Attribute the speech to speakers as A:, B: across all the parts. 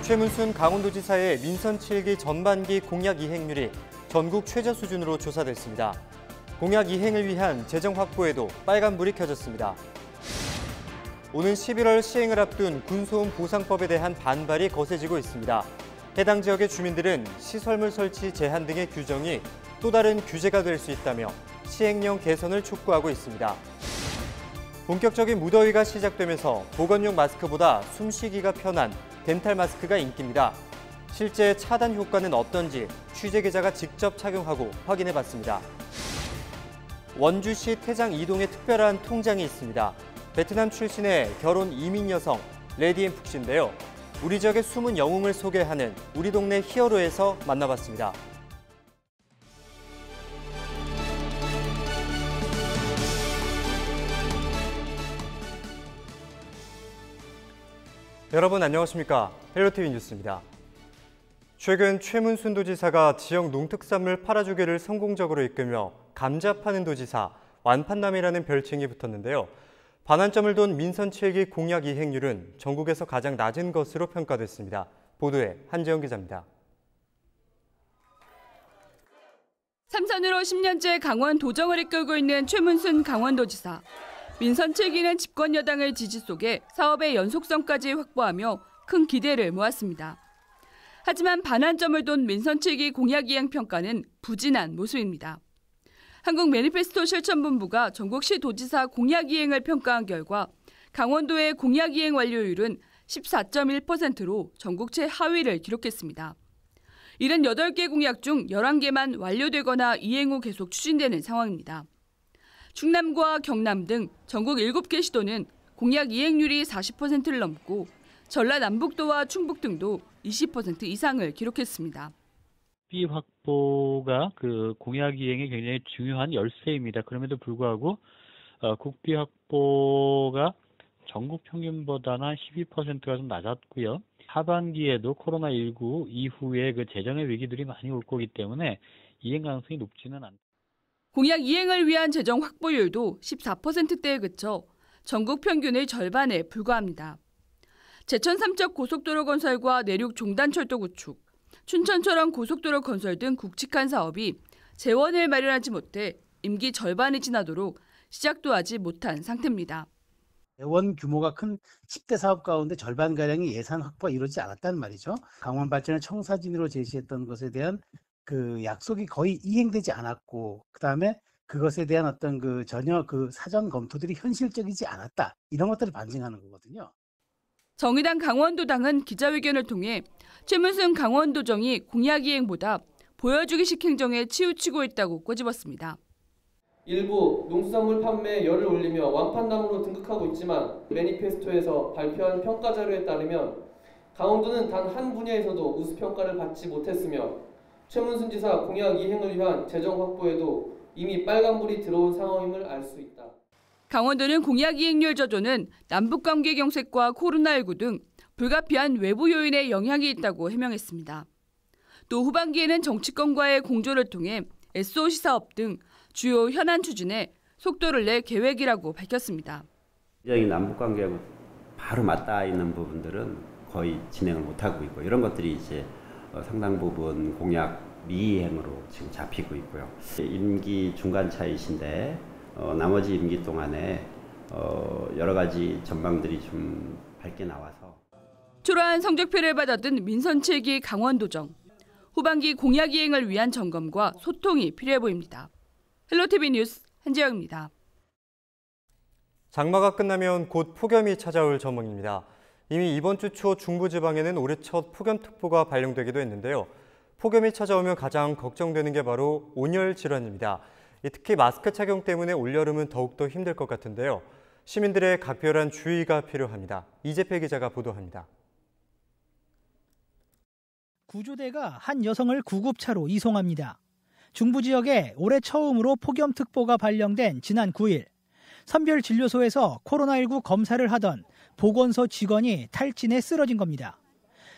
A: 최문순 강원도지사의 민선 7기 전반기 공약 이행률이 전국 최저 수준으로 조사됐습니다. 공약 이행을 위한 재정 확보에도 빨간불이 켜졌습니다. 오는 11월 시행을 앞둔 군소음 보상법에 대한 반발이 거세지고 있습니다. 해당 지역의 주민들은 시설물 설치 제한 등의 규정이 또 다른 규제가 될 수 있다며 시행령 개선을 촉구하고 있습니다. 본격적인 무더위가 시작되면서 보건용 마스크보다 숨쉬기가 편한 덴탈 마스크가 인기입니다. 실제 차단 효과는 어떤지 취재 기자가 직접 착용하고 확인해봤습니다. 원주시 태장 이동에 특별한 통장이 있습니다. 베트남 출신의 결혼 이민 여성 레디앤 푹 씨인데요. 우리 지역의 숨은 영웅을 소개하는 우리 동네 히어로에서 만나봤습니다. 여러분 안녕하십니까? 헬로티비 뉴스입니다. 최근 최문순 도지사가 지역 농특산물 팔아주기를 성공적으로 이끌며 감자 파는 도지사, 완판남이라는 별칭이 붙었는데요. 반환점을 돈 민선 7기 공약 이행률은 전국에서 가장 낮은 것으로 평가됐습니다. 보도에 한지영 기자입니다.
B: 삼선으로 10년째 강원 도정을 이끌고 있는 최문순 강원도지사. 민선 7기는 집권 여당의 지지 속에 사업의 연속성까지 확보하며 큰 기대를 모았습니다. 하지만 반환점을 돈 민선 7기 공약 이행 평가는 부진한 모습입니다. 한국 매니페스토 실천본부가 전국시 도지사 공약 이행을 평가한 결과 강원도의 공약 이행 완료율은 14.1%로 전국 최하위를 기록했습니다. 78개 공약 중 11개만 완료되거나 이행 후 계속 추진되는 상황입니다. 충남과 경남 등 전국 7개 시도는 공약 이행률이 40%를 넘고 전라남북도와 충북 등도 20% 이상을 기록했습니다.
C: 국비 확보가 공약 이행에 굉장히 중요한 열쇠입니다. 그럼에도 불구하고 국비 확보가 전국 평균보다는 12%가 좀 낮았고요. 하반기에도 코로나19 이후에 재정의 위기들이 많이 올 거기 때문에 이행 가능성이 높지는 않다.
B: 공약 이행을 위한 재정 확보율도 14%대에 그쳐 전국 평균의 절반에 불과합니다. 제천 삼척 고속도로 건설과 내륙 종단철도 구축, 춘천처럼 고속도로 건설 등 굵직한 사업이 재원을 마련하지 못해 임기 절반이 지나도록 시작도 하지 못한 상태입니다.
D: 재원 규모가 큰 10대 사업 가운데 절반가량이 예산 확보가 이루어지지 않았다는 말이죠. 강원 발전을 청사진으로 제시했던 것에 대한 약속이 거의 이행되지 않았고, 그다음에 그것에 대한 전혀 사전 검토들이 현실적이지 않았다. 이런 것들을 반증하는 거거든요.
B: 정의당 강원도당은 기자회견을 통해 최문순 강원도정이 공약 이행보다 보여주기식 행정에 치우치고 있다고 꼬집었습니다.
E: 일부 농수산물 판매에 열을 올리며 완판남으로 등극하고 있지만 매니페스토에서 발표한 평가 자료에 따르면 강원도는 단 한 분야에서도 우수평가를 받지 못했으며 최문순 지사 공약 이행을 위한 재정 확보에도 이미 빨간불이 들어온 상황임을 알 수 있다.
B: 강원도는 공약 이행률 저조는 남북관계 경색과 코로나19 등 불가피한 외부 요인의 영향이 있다고 해명했습니다. 또 후반기에는 정치권과의 공조를 통해 SOC 사업 등 주요 현안 추진에 속도를 낼 계획이라고 밝혔습니다.
F: 굉장히 남북관계하고 바로 맞닿아 있는 부분들은 거의 진행을 못하고 있고, 이런 것들이 이제 상당 부분 공약 미이행으로 지금 잡히고 있고요. 임기 중간 차이신데 나머지 임기 동안에 여러 가지 전망들이 좀 밝게 나와서
B: 초라한 성적표를 받아든 민선 7기 강원도정. 후반기 공약 이행을 위한 점검과 소통이 필요해 보입니다. 헬로티비 뉴스 한지영입니다.
A: 장마가 끝나면 곧 폭염이 찾아올 전망입니다. 이미 이번 주 초 중부지방에는 올해 첫 폭염특보가 발령되기도 했는데요. 폭염이 찾아오면 가장 걱정되는 게 바로 온열 질환입니다. 특히 마스크 착용 때문에 올여름은 더욱더 힘들 것 같은데요. 시민들의 각별한 주의가 필요합니다. 이재필 기자가 보도합니다.
G: 구조대가 한 여성을 구급차로 이송합니다. 중부 지역에 올해 처음으로 폭염특보가 발령된 지난 9일, 선별진료소에서 코로나19 검사를 하던 보건소 직원이 탈진해 쓰러진 겁니다.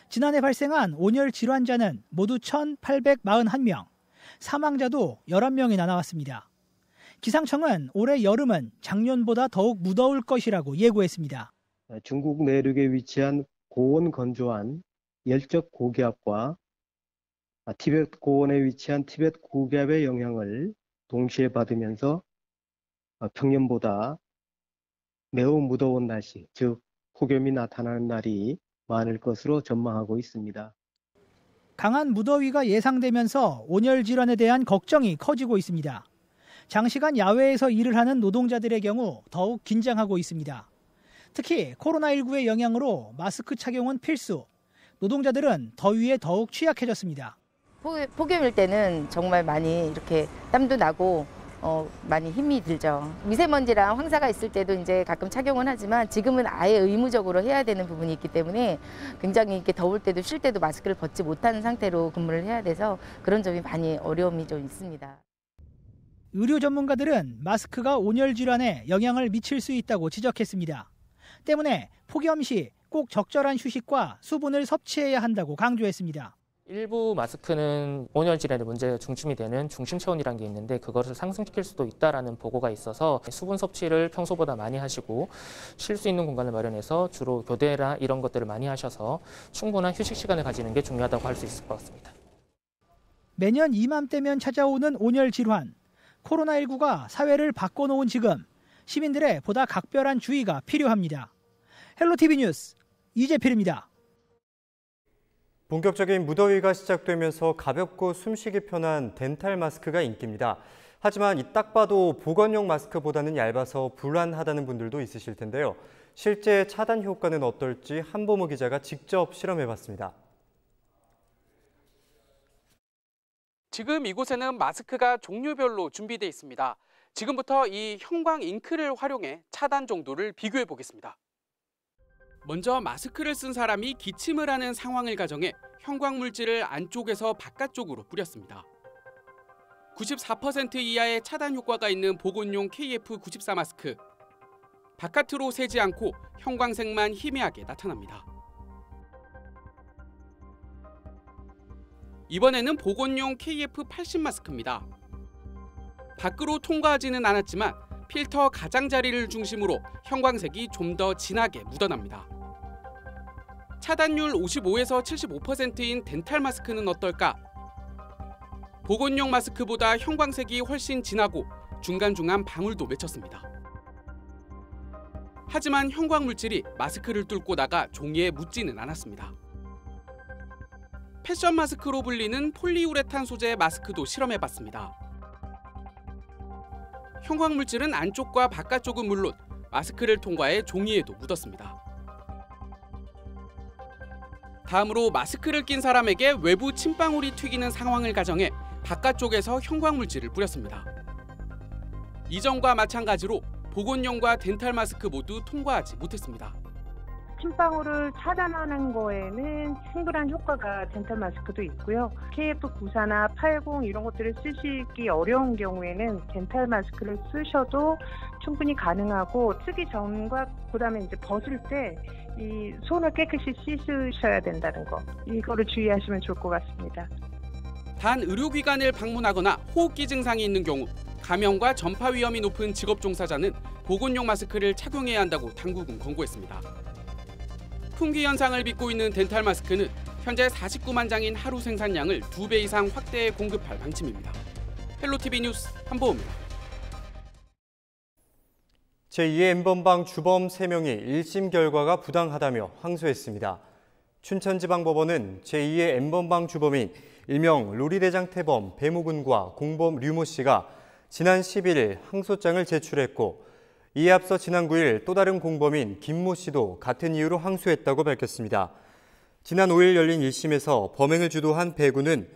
G: 지난해 발생한 온열 질환자는 모두 1,841명, 사망자도 11명이나 나왔습니다. 기상청은 올해 여름은 작년보다 더욱 무더울 것이라고 예고했습니다.
H: 중국 내륙에 위치한 고온 건조한 열적 고기압과 티베트 고원에 위치한 티베트 고기압의 영향을 동시에 받으면서 평년보다 매우 무더운 날씨, 즉 폭염이 나타나는 날이 많을 것으로 전망하고 있습니다.
G: 강한 무더위가 예상되면서 온열 질환에 대한 걱정이 커지고 있습니다. 장시간 야외에서 일을 하는 노동자들의 경우 더욱 긴장하고 있습니다. 특히 코로나19의 영향으로 마스크 착용은 필수. 노동자들은 더위에 더욱 취약해졌습니다.
I: 폭염일 때는 정말 많이 이렇게 땀도 나고 많이 힘이 들죠. 미세먼지랑 황사가 있을 때도 이제 가끔 착용은 하지만 지금은 아예 의무적으로 해야 되는 부분이 있기 때문에 굉장히 이렇게 더울 때도 쉴 때도 마스크를 벗지 못하는 상태로 근무를 해야 돼서 그런 점이 많이 어려움이 좀 있습니다.
G: 의료 전문가들은 마스크가 온열 질환에 영향을 미칠 수 있다고 지적했습니다. 때문에 폭염 시 꼭 적절한 휴식과 수분을 섭취해야 한다고 강조했습니다.
J: 일부 마스크는 온열 질환의 문제가 중심이 되는 중심 체온이라는 게 있는데 그것을 상승시킬 수도 있다라는 보고가 있어서 수분 섭취를 평소보다 많이 하시고 쉴 수 있는 공간을 마련해서 주로 교대나 이런 것들을 많이 하셔서 충분한 휴식 시간을 가지는 게 중요하다고 할 수 있을 것 같습니다.
G: 매년 이맘때면 찾아오는 온열 질환. 코로나19가 사회를 바꿔놓은 지금 시민들의 보다 각별한 주의가 필요합니다. 헬로티비 뉴스 이재필입니다.
A: 본격적인 무더위가 시작되면서 가볍고 숨쉬기 편한 덴탈 마스크가 인기입니다. 하지만 이 딱 봐도 보건용 마스크보다는 얇아서 불안하다는 분들도 있으실 텐데요. 실제 차단 효과는 어떨지 한보모 기자가 직접 실험해봤습니다.
K: 지금 이곳에는 마스크가 종류별로 준비되어 있습니다. 지금부터 이 형광 잉크를 활용해 차단 정도를 비교해 보겠습니다. 먼저 마스크를 쓴 사람이 기침을 하는 상황을 가정해 형광 물질을 안쪽에서 바깥쪽으로 뿌렸습니다. 94% 이하의 차단 효과가 있는 보건용 KF94 마스크. 바깥으로 새지 않고 형광색만 희미하게 나타납니다. 이번에는 보건용 KF80 마스크입니다. 밖으로 통과하지는 않았지만 필터 가장자리를 중심으로 형광색이 좀 더 진하게 묻어납니다. 차단율 55에서 75%인 덴탈 마스크는 어떨까? 보건용 마스크보다 형광색이 훨씬 진하고 중간중간 방울도 맺혔습니다. 하지만 형광 물질이 마스크를 뚫고 나가 종이에 묻지는 않았습니다. 패션 마스크로 불리는 폴리우레탄 소재의 마스크도 실험해봤습니다. 형광 물질은 안쪽과 바깥쪽은 물론 마스크를 통과해 종이에도 묻었습니다. 다음으로 마스크를 낀 사람에게 외부 침방울이 튀기는 상황을 가정해 바깥쪽에서 형광 물질을 뿌렸습니다. 이전과 마찬가지로 보건용과 덴탈 마스크 모두 통과하지 못했습니다.
L: 침방울을 차단하는 거에는 충분한 효과가 덴탈 마스크도 있고요. KF94나 80 이런 것들을 쓰시기 어려운 경우에는 덴탈 마스크를 쓰셔도 충분히 가능하고 쓰기 전과 그다음에 이제 벗을 때 이 손을 깨끗이 씻으셔야 된다는 거. 이거를 주의하시면 좋을 것 같습니다.
K: 단 의료기관을 방문하거나 호흡기 증상이 있는 경우 감염과 전파 위험이 높은 직업 종사자는 보건용 마스크를 착용해야 한다고 당국은 권고했습니다. 품귀 현상을 빚고 있는 덴탈 마스크는 현재 49만 장인 하루 생산량을 2배 이상 확대해 공급할 방침입니다. 헬로티비 뉴스 한보호입니다.
A: 제2의 N번방 주범 3명이 1심 결과가 부당하다며 항소했습니다. 춘천지방법원은 제2의 N번방 주범인 일명 로리대장 태범 배무군과 공범 류모 씨가 지난 11일 항소장을 제출했고 이에 앞서 지난 9일 또 다른 공범인 김모 씨도 같은 이유로 항소했다고 밝혔습니다. 지난 5일 열린 1심에서 범행을 주도한 배군은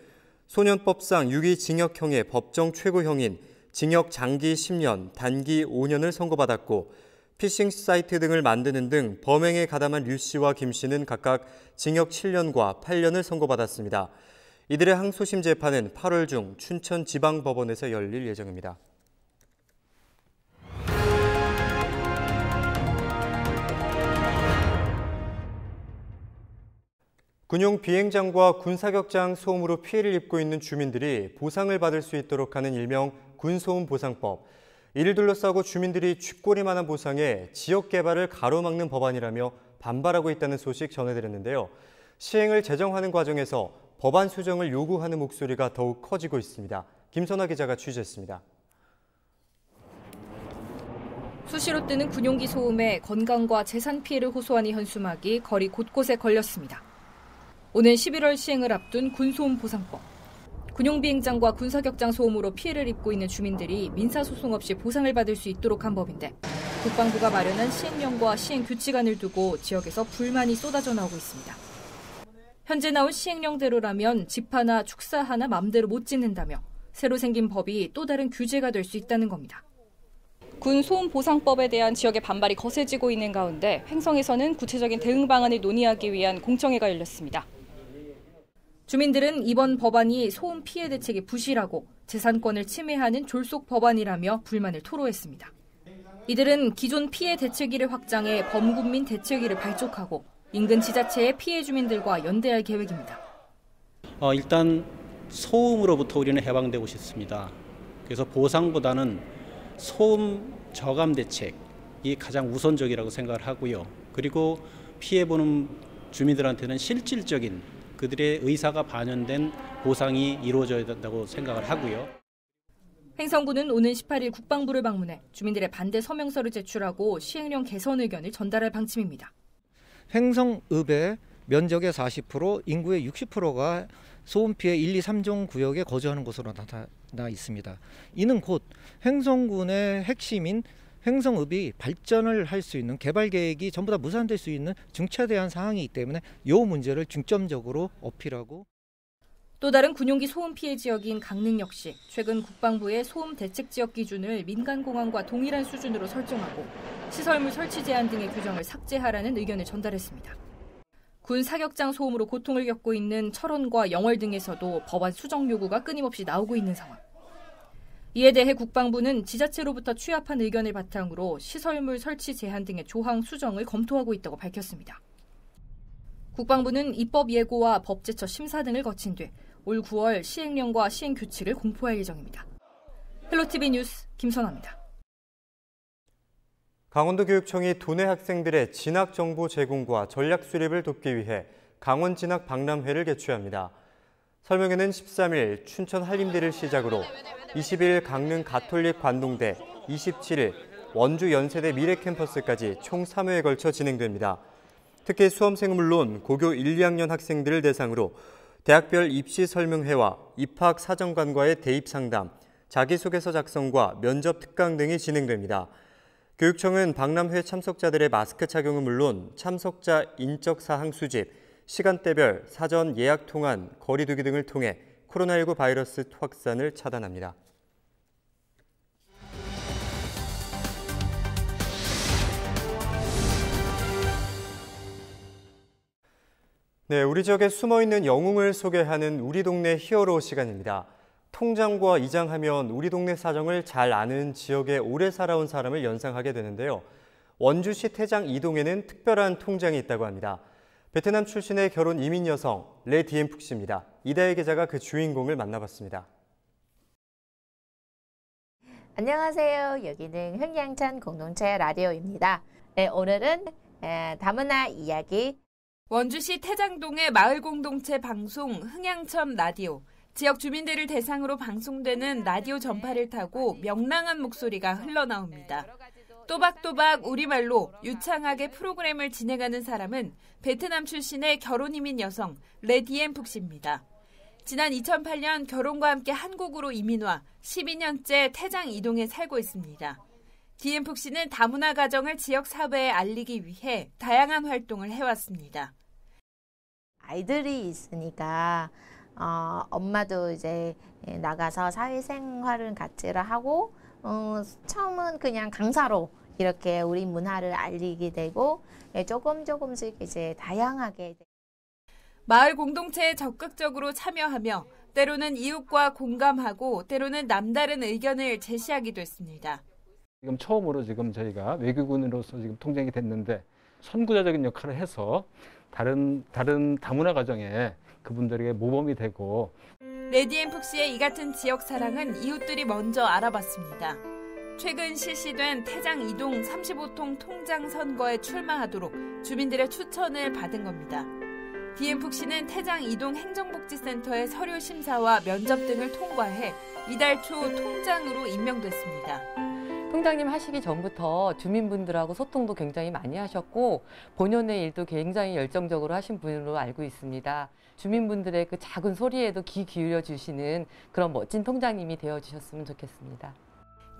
A: 소년법상 유기징역형의 법정 최고형인 징역 장기 10년, 단기 5년을 선고받았고 피싱 사이트 등을 만드는 등 범행에 가담한 류 씨와 김 씨는 각각 징역 7년과 8년을 선고받았습니다. 이들의 항소심 재판은 8월 중 춘천지방법원에서 열릴 예정입니다. 군용 비행장과 군사격장 소음으로 피해를 입고 있는 주민들이 보상을 받을 수 있도록 하는 일명 군소음 보상법. 이를 둘러싸고 주민들이 쥐꼬리만한 보상에 지역 개발을 가로막는 법안이라며 반발하고 있다는 소식 전해드렸는데요. 시행을 제정하는 과정에서 법안 수정을 요구하는 목소리가 더욱 커지고 있습니다. 김선아 기자가 취재했습니다.
M: 수시로 뜨는 군용기 소음에 건강과 재산 피해를 호소하는 현수막이 거리 곳곳에 걸렸습니다. 오는 11월 시행을 앞둔 군소음 보상법. 군용비행장과 군사격장 소음으로 피해를 입고 있는 주민들이 민사소송 없이 보상을 받을 수 있도록 한 법인데 국방부가 마련한 시행령과 시행 규칙안을 두고 지역에서 불만이 쏟아져 나오고 있습니다. 현재 나온 시행령대로라면 집 하나, 축사 하나 맘대로 못 짓는다며 새로 생긴 법이 또 다른 규제가 될 수 있다는 겁니다. 군 소음 보상법에 대한 지역의 반발이 거세지고 있는 가운데 횡성에서는 구체적인 대응 방안을 논의하기 위한 공청회가 열렸습니다. 주민들은 이번 법안이 소음 피해 대책이 부실하고 재산권을 침해하는 졸속 법안이라며 불만을 토로했습니다. 이들은 기존 피해 대책위를 확장해 범군민 대책위를 발족하고 인근 지자체의 피해 주민들과 연대할 계획입니다.
N: 일단 소음으로부터 우리는 해방되고 싶습니다. 그래서 보상보다는 소음 저감 대책이 가장 우선적이라고 생각을 하고요. 그리고 피해보는 주민들한테는 실질적인 그들의 의사가 반영된 보상이 이루어져야 된다고 생각을 하고요.
M: 횡성군은 오는 18일 국방부를 방문해 주민들의 반대 서명서를 제출하고 시행령 개선 의견을 전달할 방침입니다.
O: 횡성읍의 면적의 40%, 인구의 60%가 소음 피해 1, 2, 3종 구역에 거주하는 곳으로 나타나 있습니다. 이는 곧 횡성군의 핵심인 횡성읍이 발전을 할 수 있는 개발 계획이 전부 다 무산될 수 있는 중차대한 사항이기 때문에 이 문제를 중점적으로 어필하고
M: 또 다른 군용기 소음 피해 지역인 강릉 역시 최근 국방부의 소음 대책 지역 기준을 민간공항과 동일한 수준으로 설정하고 시설물 설치 제한 등의 규정을 삭제하라는 의견을 전달했습니다. 군 사격장 소음으로 고통을 겪고 있는 철원과 영월 등에서도 법안 수정 요구가 끊임없이 나오고 있는 상황. 이에 대해 국방부는 지자체로부터 취합한 의견을 바탕으로 시설물 설치 제한 등의 조항 수정을 검토하고 있다고 밝혔습니다. 국방부는 입법 예고와 법제처 심사 등을 거친 뒤 올 9월 시행령과 시행 규칙을 공포할 예정입니다. 헬로티비 뉴스 김선아입니다.
A: 강원도교육청이 도내 학생들의 진학 정보 제공과 전략 수립을 돕기 위해 강원진학 박람회를 개최합니다. 설명회는 13일 춘천 한림대를 시작으로 20일 강릉 가톨릭 관동대, 27일 원주 연세대 미래캠퍼스까지 총 3회에 걸쳐 진행됩니다. 특히 수험생은 물론 고교 1, 2학년 학생들을 대상으로 대학별 입시 설명회와 입학 사정관과의 대입 상담, 자기소개서 작성과 면접 특강 등이 진행됩니다. 교육청은 박람회 참석자들의 마스크 착용은 물론 참석자 인적 사항 수집, 시간대별 사전 예약 통한, 거리 두기 등을 통해 코로나19 바이러스 확산을 차단합니다. 네, 우리 지역에 숨어있는 영웅을 소개하는 우리 동네 히어로 시간입니다. 통장과 이장하면 우리 동네 사정을 잘 아는 지역에 오래 살아온 사람을 연상하게 되는데요. 원주시 태장 이동에는 특별한 통장이 있다고 합니다. 베트남 출신의 결혼 이민 여성 레 디엠푹 씨입니다. 이다혜 기자가 그 주인공을 만나봤습니다.
I: 안녕하세요. 여기는 흥양천 공동체 라디오입니다. 네, 오늘은 다문화 이야기.
B: 원주시 태장동의 마을 공동체 방송 흥양천 라디오. 지역 주민들을 대상으로 방송되는 라디오 전파를 타고 명랑한 목소리가 흘러나옵니다. 또박또박 우리말로 유창하게 프로그램을 진행하는 사람은 베트남 출신의 결혼 이민 여성 레 디엠푹 씨입니다. 지난 2008년 결혼과 함께 한국으로 이민 와 12년째 태장 이동에 살고 있습니다. 디엠푹 씨는 다문화 가정을 지역 사회에 알리기 위해 다양한 활동을 해왔습니다.
I: 아이들이 있으니까 엄마도 이제 나가서 사회생활을 같이 하고 처음은 그냥 강사로 이렇게 우리 문화를 알리게 되고 조금씩 이제 다양하게
B: 마을 공동체에 적극적으로 참여하며 때로는 이웃과 공감하고 때로는 남다른 의견을 제시하기도 했습니다.
P: 지금 처음으로 지금 저희가 외교군으로서 지금 통장이 됐는데 선구자적인 역할을 해서 다른 다문화 가정에 그분들에게 모범이 되고.
B: 레 디엠푹 씨의 이 같은 지역 사랑은 이웃들이 먼저 알아봤습니다. 최근 실시된 태장 이동 35통 통장 선거에 출마하도록 주민들의 추천을 받은 겁니다.
Q: DM푹시는 태장 이동 행정복지센터의 서류 심사와 면접 등을 통과해 이달 초 통장으로 임명됐습니다.
R: 통장님 하시기 전부터 주민분들하고 소통도 굉장히 많이 하셨고 본연의 일도 굉장히 열정적으로 하신 분으로 알고 있습니다. 주민분들의 그 작은 소리에도 귀 기울여 주시는 그런 멋진 통장님이 되어주셨으면 좋겠습니다.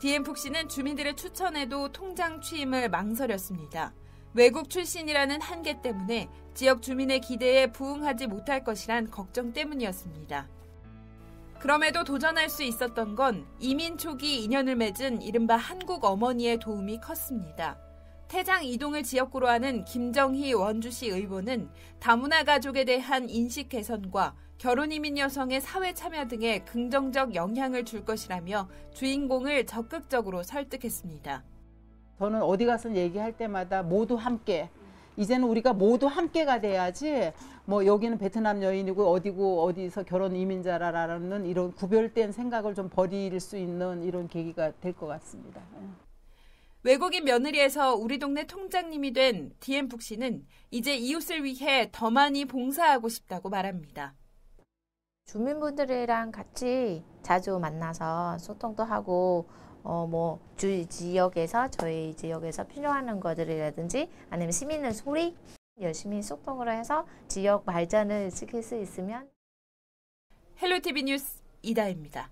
Q: DM푹시는 주민들의 추천에도 통장 취임을 망설였습니다. 외국 출신이라는 한계 때문에 지역 주민의 기대에 부응하지 못할 것이란 걱정 때문이었습니다. 그럼에도 도전할 수 있었던 건 이민 초기 인연을 맺은 이른바 한국 어머니의 도움이 컸습니다. 태장 이동을 지역구로 하는 김정희 원주시 의원은 다문화 가족에 대한 인식 개선과 결혼 이민 여성의 사회 참여 등에 긍정적 영향을 줄 것이라며 주인공을 적극적으로 설득했습니다.
S: 저는 어디 가서 얘기할 때마다 모두 함께, 이제는 우리가 모두 함께가 돼야지 뭐 여기는 베트남 여인이고 어디고 어디서 결혼 이민자라는 이런 구별된 생각을 좀 버릴 수 있는 이런 계기가 될 것 같습니다.
Q: 외국인 며느리에서 우리 동네 통장님이 된 DM푹시는 이제 이웃을 위해 더 많이 봉사하고 싶다고 말합니다.
I: 주민분들이랑 같이 자주 만나서 소통도 하고 지역에서 저희 지역에서 필요한 것들이라든지 아니면 시민의 소리 열심히 소통을 해서 지역 발전을 시킬 수 있으면.
Q: 헬로티비 뉴스 이다혜입니다.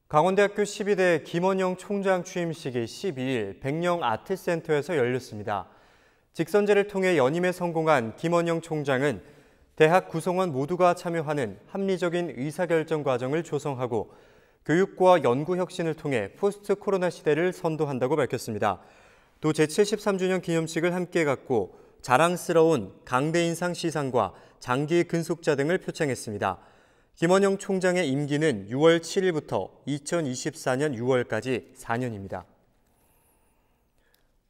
A: 강원대학교 12대 김원영 총장 취임식이 12일 백령 아트센터에서 열렸습니다. 직선제를 통해 연임에 성공한 김원영 총장은 대학 구성원 모두가 참여하는 합리적인 의사결정 과정을 조성하고 교육과 연구 혁신을 통해 포스트 코로나 시대를 선도한다고 밝혔습니다. 또 제73주년 기념식을 함께 갖고 자랑스러운 강대인상 시상과 장기 근속자 등을 표창했습니다. 김원영 총장의 임기는 6월 7일부터 2024년 6월까지 4년입니다.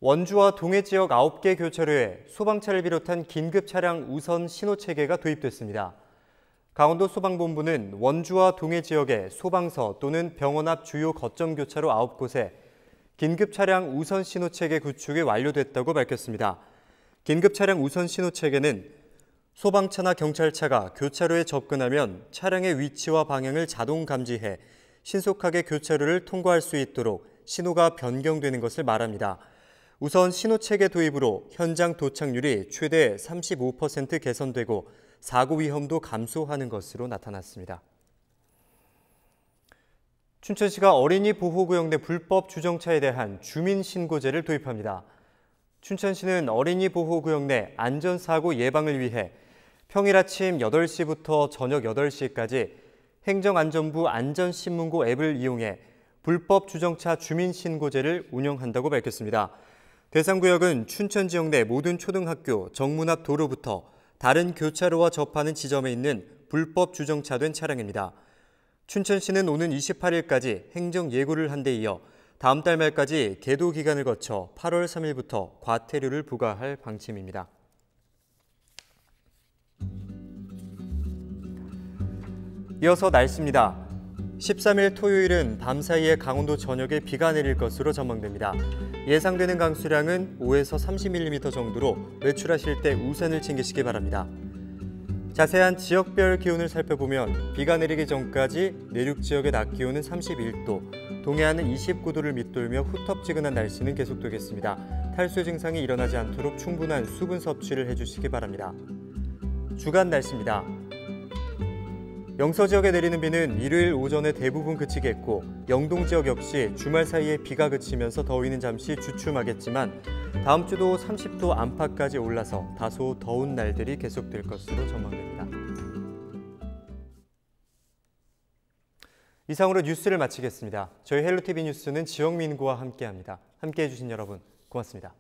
A: 원주와 동해 지역 9개 교차로에 소방차를 비롯한 긴급 차량 우선 신호 체계가 도입됐습니다. 강원도 소방본부는 원주와 동해 지역의 소방서 또는 병원 앞 주요 거점 교차로 9곳에 긴급 차량 우선 신호 체계 구축이 완료됐다고 밝혔습니다. 긴급 차량 우선 신호 체계는 소방차나 경찰차가 교차로에 접근하면 차량의 위치와 방향을 자동 감지해 신속하게 교차로를 통과할 수 있도록 신호가 변경되는 것을 말합니다. 우선 신호체계 도입으로 현장 도착률이 최대 35% 개선되고 사고 위험도 감소하는 것으로 나타났습니다. 춘천시가 어린이 보호구역 내 불법 주정차에 대한 주민신고제를 도입합니다. 춘천시는 어린이 보호구역 내 안전사고 예방을 위해 평일 아침 8시부터 저녁 8시까지 행정안전부 안전신문고 앱을 이용해 불법 주정차 주민신고제를 운영한다고 밝혔습니다. 대상 구역은 춘천 지역 내 모든 초등학교, 정문 앞 도로부터 다른 교차로와 접하는 지점에 있는 불법 주정차된 차량입니다. 춘천시는 오는 28일까지 행정 예고를 한 데 이어 다음 달 말까지 계도 기간을 거쳐 8월 3일부터 과태료를 부과할 방침입니다. 이어서 날씨입니다. 13일 토요일은 밤사이에 강원도 전역에 비가 내릴 것으로 전망됩니다. 예상되는 강수량은 5에서 30mm 정도로 외출하실 때 우산을 챙기시기 바랍니다. 자세한 지역별 기온을 살펴보면 비가 내리기 전까지 내륙 지역의 낮 기온은 31도, 동해안은 29도를 밑돌며 후텁지근한 날씨는 계속되겠습니다. 탈수 증상이 일어나지 않도록 충분한 수분 섭취를 해주시기 바랍니다. 주간 날씨입니다. 영서 지역에 내리는 비는 일요일 오전에 대부분 그치겠고 영동 지역 역시 주말 사이에 비가 그치면서 더위는 잠시 주춤하겠지만 다음 주도 30도 안팎까지 올라서 다소 더운 날들이 계속될 것으로 전망됩니다. 이상으로 뉴스를 마치겠습니다. 저희 헬로티비 뉴스는 지역민구와 함께합니다. 함께해 주신 여러분 고맙습니다.